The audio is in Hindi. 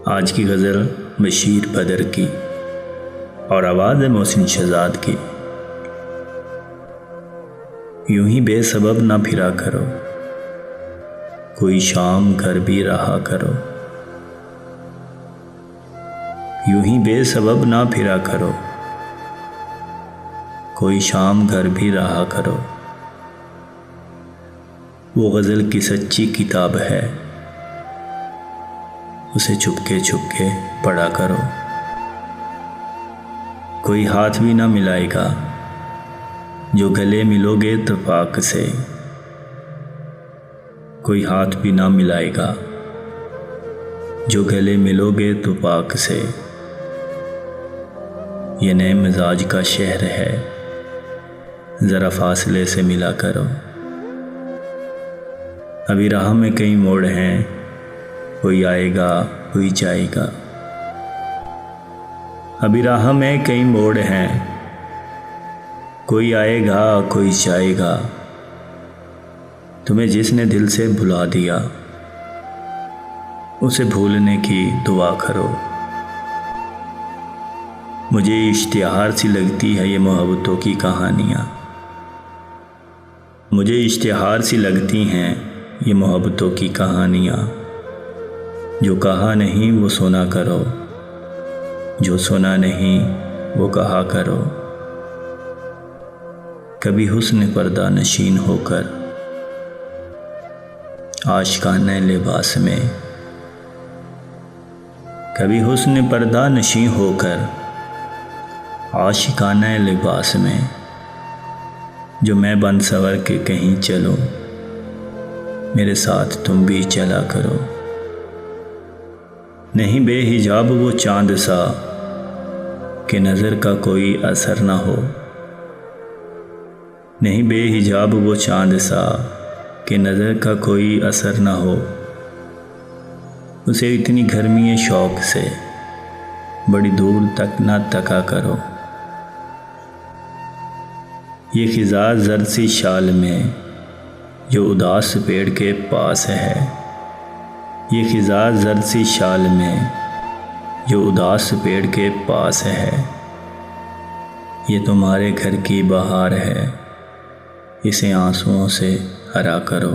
आज की गज़ल बशीर बदर की और आवाज़ है मोहसिन शहजाद की। यूं ही बेसबब ना फिरा करो, कोई शाम घर भी रहा करो। यूं ही बेसबब ना फिरा करो, कोई शाम घर भी रहा करो। वो गज़ल की सच्ची किताब है, उसे छुपके छुपके पढ़ा करो। कोई हाथ भी ना मिलाएगा जो गले मिलोगे इत्तेफाक से। कोई हाथ भी ना मिलाएगा जो गले मिलोगे इत्तेफाक से। ये नए मिजाज का शहर है, ज़रा फासले से मिला करो। अभी राह में कई मोड़ हैं, कोई आएगा कोई जाएगा। अभी राह में कई मोड़ हैं, कोई आएगा कोई जाएगा। तुम्हें जिसने दिल से भुला दिया, उसे भूलने की दुआ करो। मुझे इश्तिहार सी लगती है ये मोहब्बतों की कहानियाँ। मुझे इश्तिहार सी लगती हैं ये मोहब्बतों की कहानियाँ। जो कहा नहीं वो सुना करो, जो सुना नहीं वो कहा करो। कभी हुस्न पर्दा नशीन होकर आशिकाने लिबास में, कभी हुस्न पर्दा नशीन होकर आशिकाने लिबास में। जो मैं बन सवर के कहीं चलो, मेरे साथ तुम भी चला करो। नहीं बेहिजाब वो चांद सा कि नज़र का कोई असर ना हो। नहीं बेहिजाब वो चांद सा कि नज़र का कोई असर ना हो। उसे इतनी गर्मी शौक़ से बड़ी दूर तक ना तका करो। ये खिज़ा ज़र्द सी शाल में जो उदास पेड़ के पास है। ये खिज़ा ज़र्द सी शाल में जो उदास पेड़ के पास है। ये तुम्हारे घर की बहार है, इसे आंसुओं से हरा करो।